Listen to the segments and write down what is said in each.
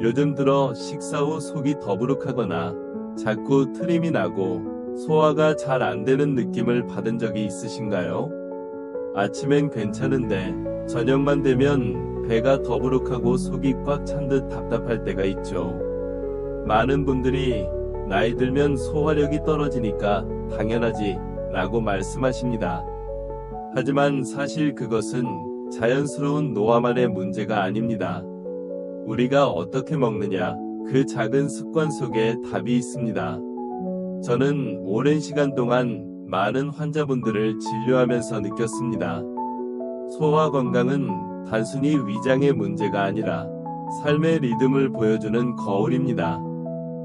요즘 들어 식사 후 속이 더부룩하거나 자꾸 트림이 나고 소화가 잘 안 되는 느낌을 받은 적이 있으신가요? 아침엔 괜찮은데 저녁만 되면 배가 더부룩하고 속이 꽉 찬 듯 답답할 때가 있죠. 많은 분들이 나이 들면 소화력이 떨어지니까 당연하지 라고 말씀하십니다. 하지만 사실 그것은 자연스러운 노화만의 문제가 아닙니다. 우리가 어떻게 먹느냐, 그 작은 습관 속에 답이 있습니다. 저는 오랜 시간 동안 많은 환자분들을 진료하면서 느꼈습니다. 소화 건강은 단순히 위장의 문제가 아니라 삶의 리듬을 보여주는 거울입니다.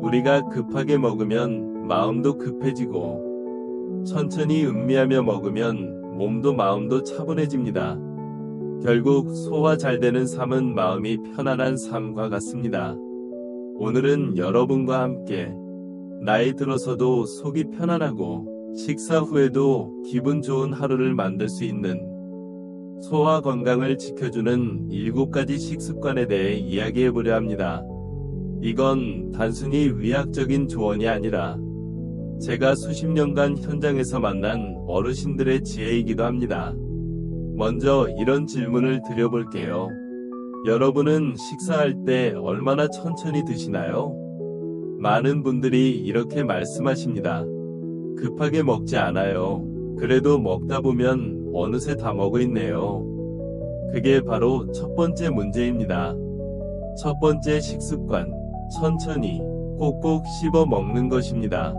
우리가 급하게 먹으면 마음도 급해지고 천천히 음미하며 먹으면 몸도 마음도 차분해집니다. 결국 소화 잘 되는 삶은 마음이 편안한 삶과 같습니다. 오늘은 여러분과 함께 나이 들어서도 속이 편안하고 식사 후에도 기분 좋은 하루를 만들 수 있는 소화 건강을 지켜주는 7가지 식습관에 대해 이야기해보려 합니다. 이건 단순히 의학적인 조언이 아니라 제가 수십 년간 현장에서 만난 어르신들의 지혜이기도 합니다. 먼저 이런 질문을 드려볼게요. 여러분은 식사할 때 얼마나 천천히 드시나요? 많은 분들이 이렇게 말씀하십니다. 급하게 먹지 않아요. 그래도 먹다 보면 어느새 다 먹어 있네요. 그게 바로 첫 번째 문제입니다. 첫 번째 식습관, 천천히 꼭꼭 씹어 먹는 것입니다.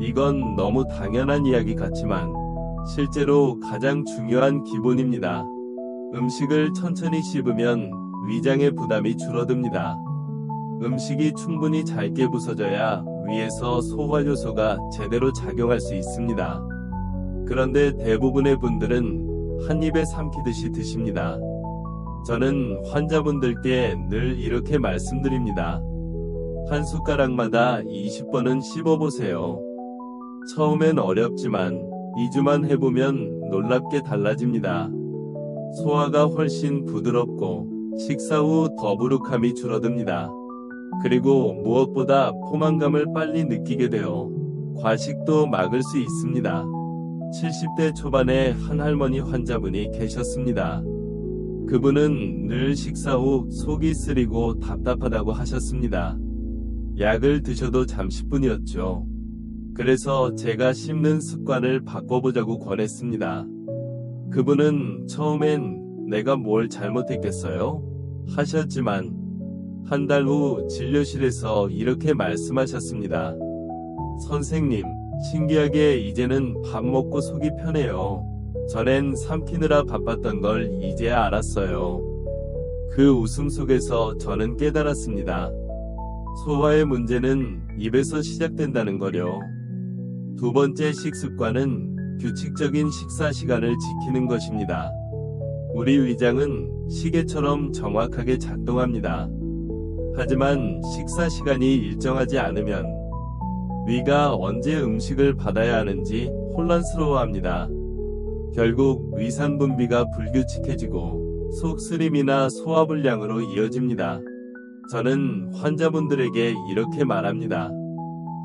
이건 너무 당연한 이야기 같지만 실제로 가장 중요한 기본입니다. 음식을 천천히 씹으면 위장의 부담이 줄어듭니다. 음식이 충분히 잘게 부서져야 위에서 소화효소가 제대로 작용할 수 있습니다. 그런데 대부분의 분들은 한 입에 삼키듯이 드십니다. 저는 환자분들께 늘 이렇게 말씀드립니다. 한 숟가락마다 20번은 씹어보세요. 처음엔 어렵지만 2주만 해보면 놀랍게 달라집니다. 소화가 훨씬 부드럽고 식사 후 더부룩함이 줄어듭니다. 그리고 무엇보다 포만감을 빨리 느끼게 되어 과식도 막을 수 있습니다. 70대 초반에 한 할머니 환자분이 계셨습니다. 그분은 늘 식사 후 속이 쓰리고 답답하다고 하셨습니다. 약을 드셔도 잠시뿐이었죠. 그래서 제가 씹는 습관을 바꿔보자고 권했습니다. 그분은 처음엔 내가 뭘 잘못했겠어요? 하셨지만 한 달 후 진료실에서 이렇게 말씀하셨습니다. 선생님, 신기하게 이제는 밥 먹고 속이 편해요. 전엔 삼키느라 바빴던 걸 이제야 알았어요. 그 웃음 속에서 저는 깨달았습니다. 소화의 문제는 입에서 시작된다는 거요. 두 번째 식습관은 규칙적인 식사 시간을 지키는 것입니다. 우리 위장은 시계처럼 정확하게 작동합니다. 하지만 식사 시간이 일정하지 않으면 위가 언제 음식을 받아야 하는지 혼란스러워합니다. 결국 위산 분비가 불규칙해지고 속쓰림이나 소화불량으로 이어집니다. 저는 환자분들에게 이렇게 말합니다.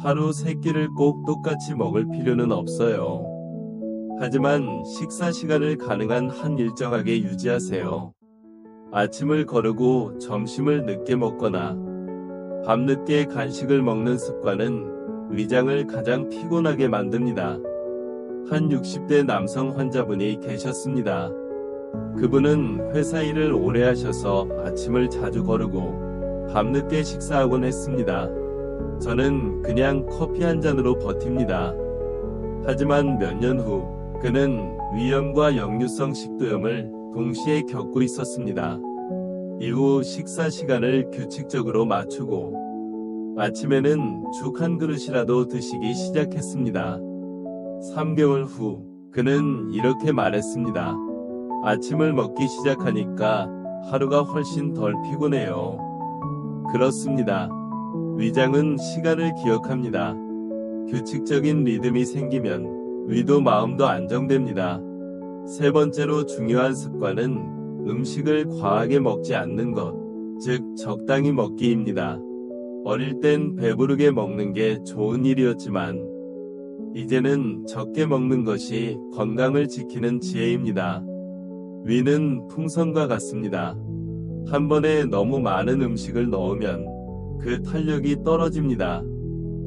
하루 3끼를 꼭 똑같이 먹을 필요는 없어요. 하지만 식사 시간을 가능한 한 일정하게 유지하세요. 아침을 거르고 점심을 늦게 먹거나 밤늦게 간식을 먹는 습관은 위장을 가장 피곤하게 만듭니다. 한 60대 남성 환자분이 계셨습니다. 그분은 회사 일을 오래 하셔서 아침을 자주 거르고 밤늦게 식사하곤 했습니다. 저는 그냥 커피 한 잔으로 버팁니다. 하지만 몇 년 후 그는 위염과 역류성 식도염을 동시에 겪고 있었습니다. 이후 식사 시간을 규칙적으로 맞추고 아침에는 죽 한 그릇이라도 드시기 시작했습니다. 3개월 후 그는 이렇게 말했습니다. 아침을 먹기 시작하니까 하루가 훨씬 덜 피곤해요. 그렇습니다. 위장은 시간을 기억합니다. 규칙적인 리듬이 생기면 위도 마음도 안정됩니다. 세 번째로 중요한 습관은 음식을 과하게 먹지 않는 것, 즉 적당히 먹기입니다. 어릴 땐 배부르게 먹는 게 좋은 일이었지만 이제는 적게 먹는 것이 건강을 지키는 지혜입니다. 위는 풍선과 같습니다. 한 번에 너무 많은 음식을 넣으면 그 탄력이 떨어집니다.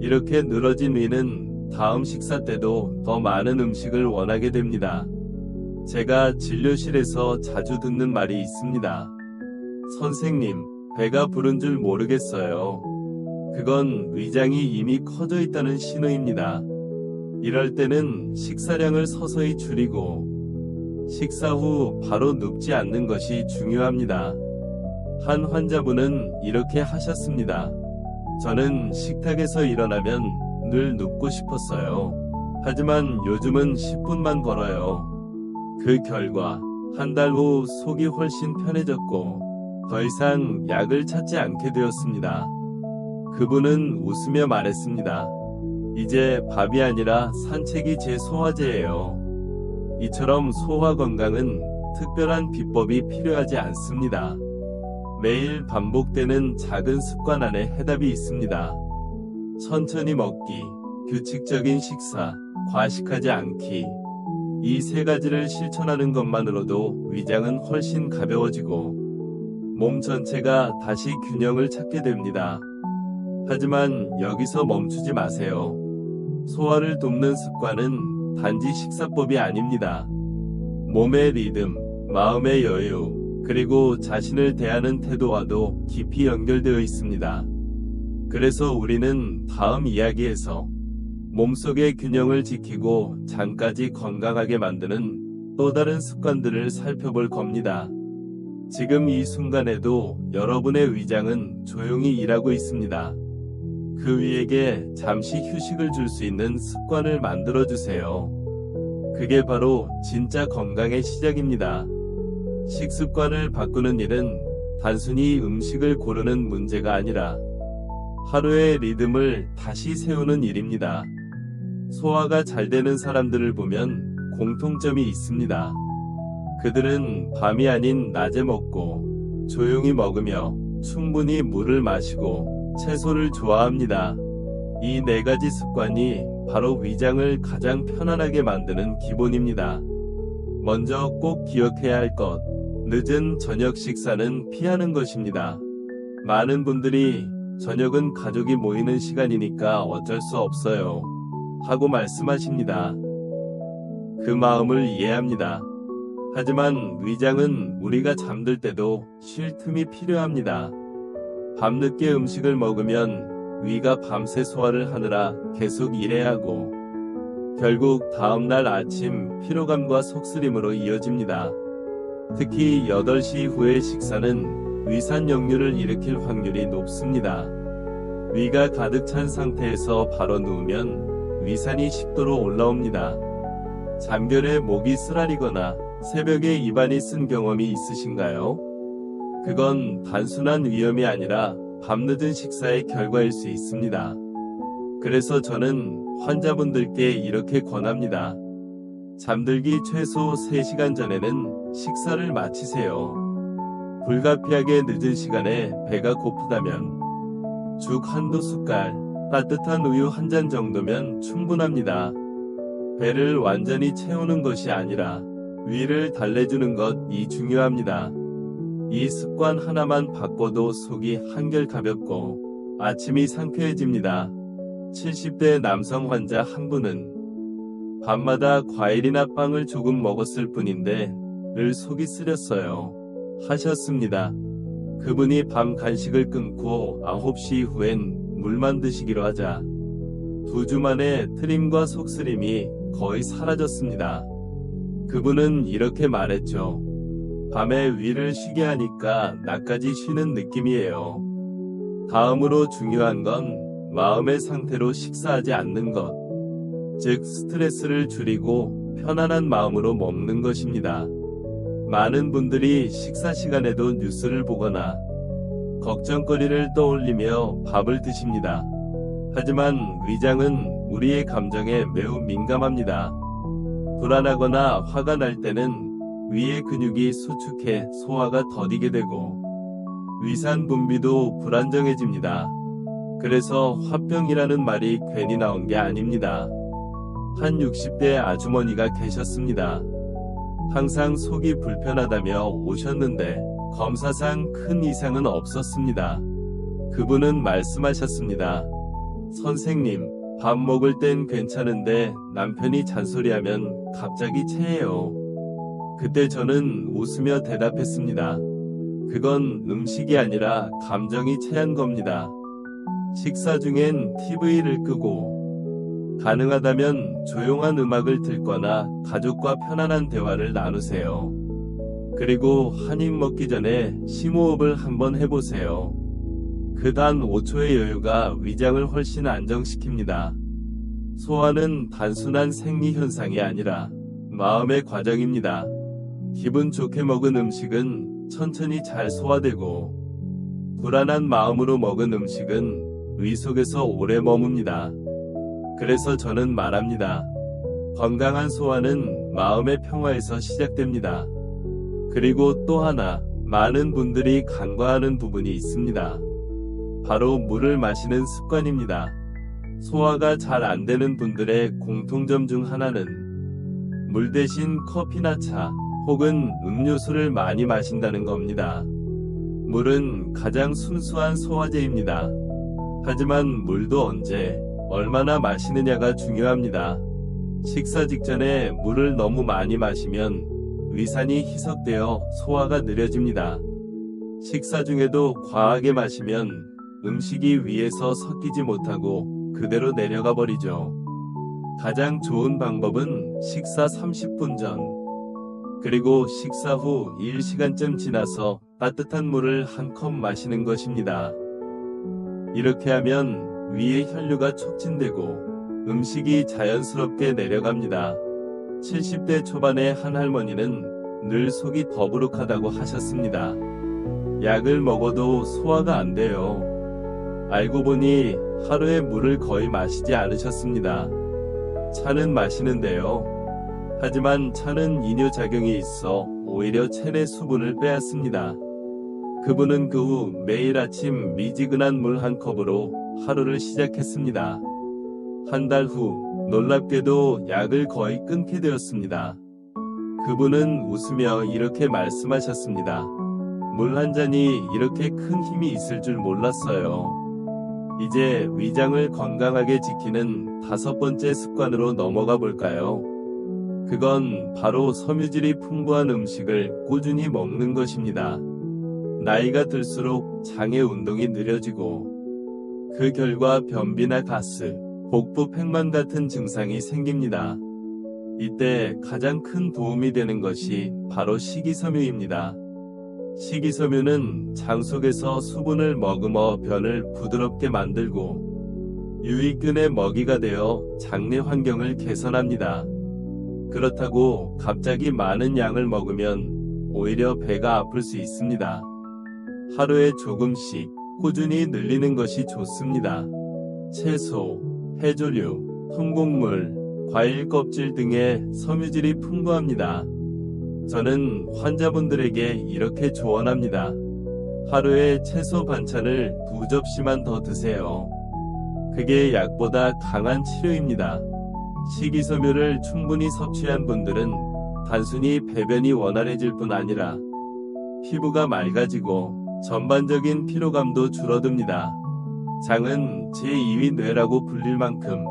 이렇게 늘어진 위는 다음 식사 때도 더 많은 음식을 원하게 됩니다. 제가 진료실에서 자주 듣는 말이 있습니다. 선생님, 배가 부른 줄 모르겠어요. 그건 위장이 이미 커져 있다는 신호입니다. 이럴 때는 식사량을 서서히 줄이고 식사 후 바로 눕지 않는 것이 중요합니다. 한 환자분은 이렇게 하셨습니다. 저는 식탁에서 일어나면 늘 눕고 싶었어요. 하지만 요즘은 10분만 걸어요. 그 결과 한 달 후 속이 훨씬 편해졌고 더 이상 약을 찾지 않게 되었습니다. 그분은 웃으며 말했습니다. 이제 밥이 아니라 산책이 제 소화제예요. 이처럼 소화 건강은 특별한 비법이 필요하지 않습니다. 매일 반복되는 작은 습관 안에 해답이 있습니다. 천천히 먹기, 규칙적인 식사, 과식하지 않기. 이 세 가지를 실천하는 것만으로도 위장은 훨씬 가벼워지고 몸 전체가 다시 균형을 찾게 됩니다. 하지만 여기서 멈추지 마세요. 소화를 돕는 습관은 단지 식사법이 아닙니다. 몸의 리듬, 마음의 여유, 그리고 자신을 대하는 태도와도 깊이 연결되어 있습니다. 그래서 우리는 다음 이야기에서 몸속의 균형을 지키고 장까지 건강하게 만드는 또 다른 습관들을 살펴볼 겁니다. 지금 이 순간에도 여러분의 위장은 조용히 일하고 있습니다. 그 위에게 잠시 휴식을 줄 수 있는 습관을 만들어주세요. 그게 바로 진짜 건강의 시작입니다. 식습관을 바꾸는 일은 단순히 음식을 고르는 문제가 아니라 하루의 리듬을 다시 세우는 일입니다. 소화가 잘 되는 사람들을 보면 공통점이 있습니다. 그들은 밤이 아닌 낮에 먹고 조용히 먹으며 충분히 물을 마시고 채소를 좋아합니다. 이 네 가지 습관이 바로 위장을 가장 편안하게 만드는 기본입니다. 먼저 꼭 기억해야 할 것, 늦은 저녁 식사는 피하는 것입니다. 많은 분들이 저녁은 가족이 모이는 시간이니까 어쩔 수 없어요 하고 말씀하십니다. 그 마음을 이해합니다. 하지만 위장은 우리가 잠들 때도 쉴 틈이 필요합니다. 밤늦게 음식을 먹으면 위가 밤새 소화를 하느라 계속 일해야 하고 결국 다음날 아침 피로감과 속쓰림으로 이어집니다. 특히 8시 후의 식사는 위산 역류를 일으킬 확률이 높습니다. 위가 가득 찬 상태에서 바로 누우면 위산이 10도로 올라옵니다. 잠결에 목이 쓰라리거나 새벽에 입안이 쓴 경험이 있으신가요? 그건 단순한 위험이 아니라 밤늦은 식사의 결과일 수 있습니다. 그래서 저는 환자분들께 이렇게 권합니다. 잠들기 최소 3시간 전에는 식사를 마치세요. 불가피하게 늦은 시간에 배가 고프다면 죽 한두 숟갈, 따뜻한 우유 한 잔 정도면 충분합니다. 배를 완전히 채우는 것이 아니라 위를 달래주는 것이 중요합니다. 이 습관 하나만 바꿔도 속이 한결 가볍고 아침이 상쾌해집니다. 70대 남성 환자 한 분은 밤마다 과일이나 빵을 조금 먹었을 뿐인데 늘 속이 쓰렸어요 하셨습니다. 그분이 밤 간식을 끊고 9시 이후엔 물만 드시기로 하자 2주 만에 트림과 속쓰림이 거의 사라졌습니다. 그분은 이렇게 말했죠. 밤에 위를 쉬게 하니까 낮까지 쉬는 느낌이에요. 다음으로 중요한 건 마음의 상태로 식사하지 않는 것, 즉 스트레스를 줄이고 편안한 마음으로 먹는 것입니다. 많은 분들이 식사 시간에도 뉴스를 보거나 걱정거리를 떠올리며 밥을 드십니다. 하지만 위장은 우리의 감정에 매우 민감합니다. 불안하거나 화가 날 때는 위의 근육이 수축해 소화가 더디게 되고 위산 분비도 불안정해집니다. 그래서 화병이라는 말이 괜히 나온 게 아닙니다. 한 60대 아주머니가 계셨습니다. 항상 속이 불편하다며 오셨는데 검사상 큰 이상은 없었습니다. 그분은 말씀하셨습니다. 선생님, 밥 먹을 땐 괜찮은데 남편이 잔소리하면 갑자기 체해요. 그때 저는 웃으며 대답했습니다. 그건 음식이 아니라 감정이 체한 겁니다. 식사 중엔 TV를 끄고 가능하다면 조용한 음악을 듣거나 가족과 편안한 대화를 나누세요. 그리고 한 입 먹기 전에 심호흡을 한번 해보세요. 그 단 5초의 여유가 위장을 훨씬 안정시킵니다. 소화는 단순한 생리현상이 아니라 마음의 과정입니다. 기분 좋게 먹은 음식은 천천히 잘 소화되고 불안한 마음으로 먹은 음식은 위 속에서 오래 머뭅니다. 그래서 저는 말합니다. 건강한 소화는 마음의 평화에서 시작됩니다. 그리고 또 하나, 많은 분들이 간과하는 부분이 있습니다. 바로 물을 마시는 습관입니다. 소화가 잘 안 되는 분들의 공통점 중 하나는 물 대신 커피나 차 혹은 음료수를 많이 마신다는 겁니다. 물은 가장 순수한 소화제입니다. 하지만 물도 언제, 얼마나 마시느냐가 중요합니다. 식사 직전에 물을 너무 많이 마시면 위산이 희석되어 소화가 느려집니다. 식사 중에도 과하게 마시면 음식이 위에서 섞이지 못하고 그대로 내려가 버리죠. 가장 좋은 방법은 식사 30분 전, 그리고 식사 후 1시간쯤 지나서 따뜻한 물을 한 컵 마시는 것입니다. 이렇게 하면 위의 혈류가 촉진되고 음식이 자연스럽게 내려갑니다. 70대 초반의 한 할머니는 늘 속이 더부룩하다고 하셨습니다. 약을 먹어도 소화가 안 돼요. 알고 보니 하루에 물을 거의 마시지 않으셨습니다. 차는 마시는데요. 하지만 차는 이뇨작용이 있어 오히려 체내 수분을 빼앗습니다. 그분은 그 후 매일 아침 미지근한 물 한 컵으로 하루를 시작했습니다. 한 달 후 놀랍게도 약을 거의 끊게 되었습니다. 그분은 웃으며 이렇게 말씀하셨습니다. 물 한 잔이 이렇게 큰 힘이 있을 줄 몰랐어요. 이제 위장을 건강하게 지키는 5번째 습관으로 넘어가 볼까요? 그건 바로 섬유질이 풍부한 음식을 꾸준히 먹는 것입니다. 나이가 들수록 장의 운동이 느려지고 그 결과 변비나 가스, 복부 팽만 같은 증상이 생깁니다. 이때 가장 큰 도움이 되는 것이 바로 식이섬유입니다. 식이섬유는 장 속에서 수분을 머금어 변을 부드럽게 만들고 유익균의 먹이가 되어 장내 환경을 개선합니다. 그렇다고 갑자기 많은 양을 먹으면 오히려 배가 아플 수 있습니다. 하루에 조금씩 꾸준히 늘리는 것이 좋습니다. 채소, 해조류, 통곡물, 과일 껍질 등의 섬유질이 풍부합니다. 저는 환자분들에게 이렇게 조언합니다. 하루에 채소 반찬을 2접시만 더 드세요. 그게 약보다 강한 치료입니다. 식이섬유를 충분히 섭취한 분들은 단순히 배변이 원활해질 뿐 아니라 피부가 맑아지고 전반적인 피로감도 줄어듭니다. 장은 제2위 뇌라고 불릴 만큼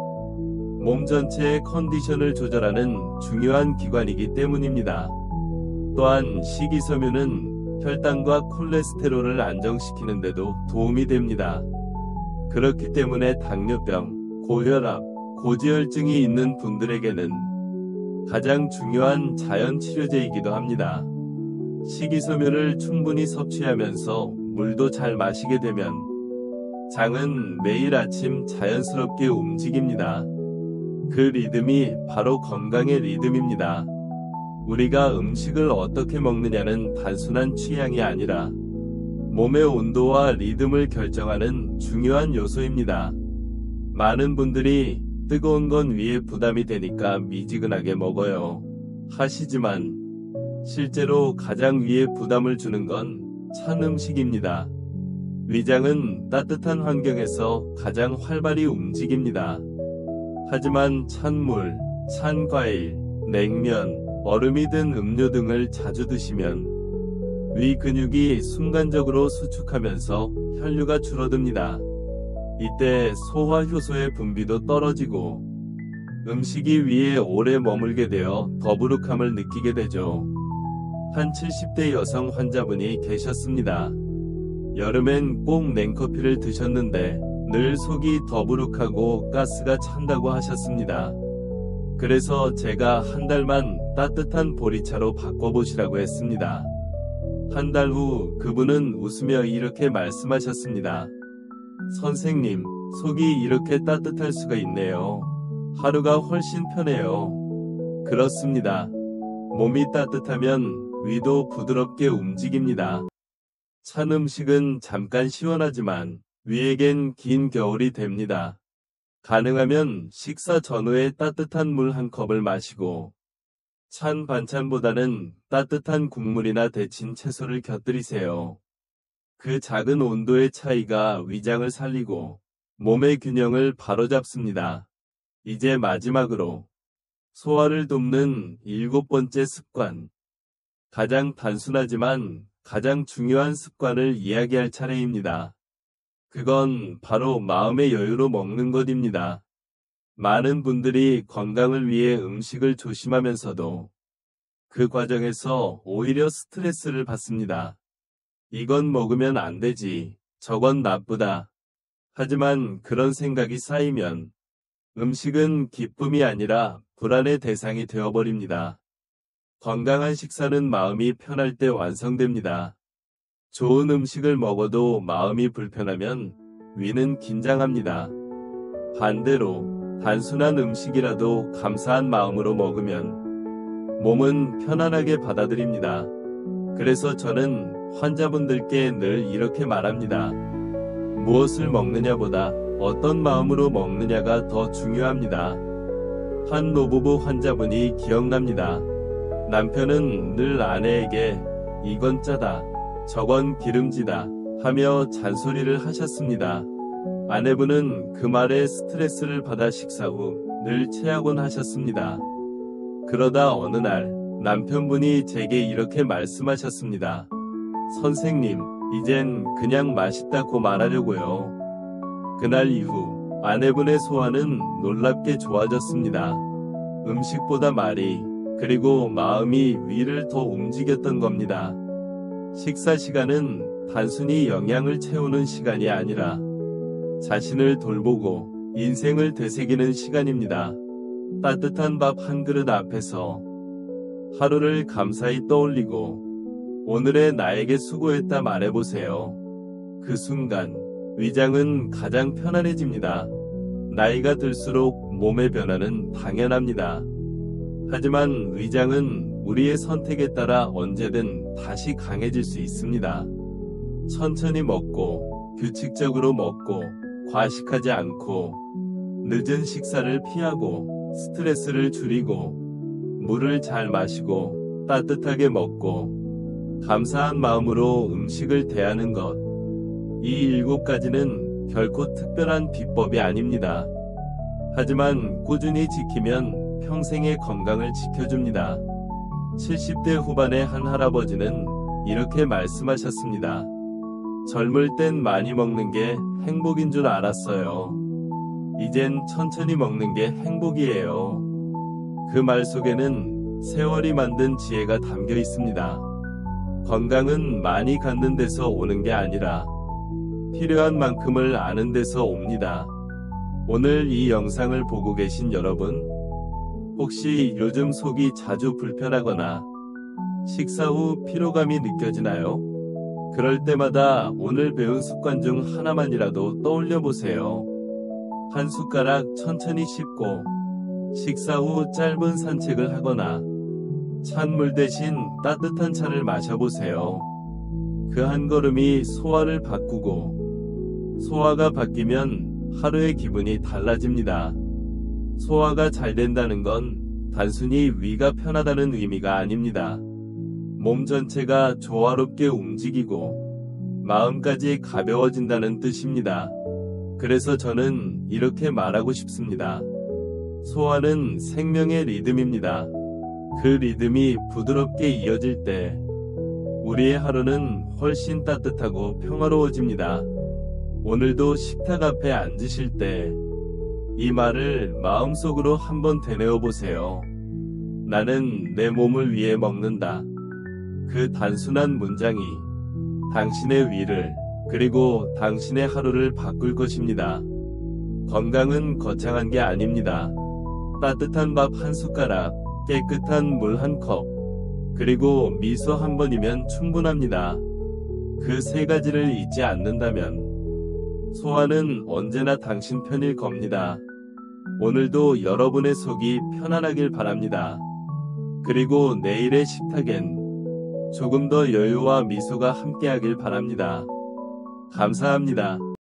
몸 전체의 컨디션을 조절하는 중요한 기관이기 때문입니다. 또한 식이섬유는 혈당과 콜레스테롤을 안정시키는 데도 도움이 됩니다. 그렇기 때문에 당뇨병, 고혈압, 고지혈증이 있는 분들에게는 가장 중요한 자연 치료제이기도 합니다. 식이섬유를 충분히 섭취하면서 물도 잘 마시게 되면 장은 매일 아침 자연스럽게 움직입니다. 그 리듬이 바로 건강의 리듬입니다. 우리가 음식을 어떻게 먹느냐는 단순한 취향이 아니라 몸의 온도와 리듬을 결정하는 중요한 요소입니다. 많은 분들이 뜨거운 건 위에 부담이 되니까 미지근하게 먹어요 하시지만 실제로 가장 위에 부담을 주는 건 찬 음식입니다. 위장은 따뜻한 환경에서 가장 활발히 움직입니다. 하지만 찬 물, 찬 과일, 냉면, 얼음이 든 음료 등을 자주 드시면 위 근육이 순간적으로 수축하면서 혈류가 줄어듭니다. 이때 소화 효소의 분비도 떨어지고 음식이 위에 오래 머물게 되어 더부룩함을 느끼게 되죠. 한 70대 여성 환자분이 계셨습니다. 여름엔 꼭 냉커피를 드셨는데 늘 속이 더부룩하고 가스가 찬다고 하셨습니다. 그래서 제가 한 달만 따뜻한 보리차로 바꿔보시라고 했습니다. 한 달 후 그분은 웃으며 이렇게 말씀하셨습니다. 선생님, 속이 이렇게 따뜻할 수가 있네요. 하루가 훨씬 편해요. 그렇습니다. 몸이 따뜻하면 위도 부드럽게 움직입니다. 찬 음식은 잠깐 시원하지만 위에겐 긴 겨울이 됩니다. 가능하면 식사 전후에 따뜻한 물 한 컵을 마시고 찬 반찬보다는 따뜻한 국물이나 데친 채소를 곁들이세요. 그 작은 온도의 차이가 위장을 살리고 몸의 균형을 바로잡습니다. 이제 마지막으로 소화를 돕는 7번째 습관. 가장 단순하지만 가장 중요한 습관을 이야기할 차례입니다. 그건 바로 마음의 여유로 먹는 것입니다. 많은 분들이 건강을 위해 음식을 조심하면서도 그 과정에서 오히려 스트레스를 받습니다. 이건 먹으면 안 되지, 저건 나쁘다. 하지만 그런 생각이 쌓이면 음식은 기쁨이 아니라 불안의 대상이 되어버립니다. 건강한 식사는 마음이 편할 때 완성됩니다. 좋은 음식을 먹어도 마음이 불편하면 위는 긴장합니다. 반대로 단순한 음식이라도 감사한 마음으로 먹으면 몸은 편안하게 받아들입니다. 그래서 저는 환자분들께 늘 이렇게 말합니다. 무엇을 먹느냐보다 어떤 마음으로 먹느냐가 더 중요합니다. 한 노부부 환자분이 기억납니다. 남편은 늘 아내에게 이건 짜다, 저건 기름지다 하며 잔소리를 하셨습니다. 아내분은 그 말에 스트레스를 받아 식사 후 늘 체하곤 하셨습니다. 그러다 어느 날 남편분이 제게 이렇게 말씀하셨습니다. 선생님, 이젠 그냥 맛있다고 말하려고요. 그날 이후 아내분의 소화는 놀랍게 좋아졌습니다. 음식보다 말이, 그리고 마음이 위를 더 움직였던 겁니다. 식사 시간은 단순히 영양을 채우는 시간이 아니라 자신을 돌보고 인생을 되새기는 시간입니다. 따뜻한 밥 한 그릇 앞에서 하루를 감사히 떠올리고 오늘의 나에게 수고했다 말해보세요. 그 순간 위장은 가장 편안해집니다. 나이가 들수록 몸의 변화는 당연합니다. 하지만 위장은 우리의 선택에 따라 언제든 다시 강해질 수 있습니다. 천천히 먹고 규칙적으로 먹고 과식하지 않고 늦은 식사를 피하고 스트레스를 줄이고 물을 잘 마시고 따뜻하게 먹고 감사한 마음으로 음식을 대하는 것. 이 7가지는 결코 특별한 비법이 아닙니다. 하지만 꾸준히 지키면 평생의 건강을 지켜줍니다. 70대 후반의 한 할아버지는 이렇게 말씀하셨습니다. 젊을 땐 많이 먹는 게 행복인 줄 알았어요. 이젠 천천히 먹는 게 행복이에요. 그 말 속에는 세월이 만든 지혜가 담겨 있습니다. 건강은 많이 갖는 데서 오는 게 아니라 필요한 만큼을 아는 데서 옵니다. 오늘 이 영상을 보고 계신 여러분, 혹시 요즘 속이 자주 불편하거나 식사 후 피로감이 느껴지나요? 그럴 때마다 오늘 배운 습관 중 하나만이라도 떠올려 보세요. 한 숟가락 천천히 씹고 식사 후 짧은 산책을 하거나 찬물 대신 따뜻한 차를 마셔보세요. 그 한 걸음이 소화를 바꾸고 소화가 바뀌면 하루의 기분이 달라집니다. 소화가 잘 된다는 건 단순히 위가 편하다는 의미가 아닙니다. 몸 전체가 조화롭게 움직이고 마음까지 가벼워진다는 뜻입니다. 그래서 저는 이렇게 말하고 싶습니다. 소화는 생명의 리듬입니다. 그 리듬이 부드럽게 이어질 때 우리의 하루는 훨씬 따뜻하고 평화로워집니다. 오늘도 식탁 앞에 앉으실 때 이 말을 마음속으로 한번 되뇌어 보세요. 나는 내 몸을 위해 먹는다. 그 단순한 문장이 당신의 위를 그리고 당신의 하루를 바꿀 것입니다. 건강은 거창한 게 아닙니다. 따뜻한 밥 한 숟가락, 깨끗한 물 한 컵, 그리고 미소 한 번이면 충분합니다. 그 세 가지를 잊지 않는다면 소화는 언제나 당신 편일 겁니다. 오늘도 여러분의 속이 편안하길 바랍니다. 그리고 내일의 식탁엔 조금 더 여유와 미소가 함께하길 바랍니다. 감사합니다.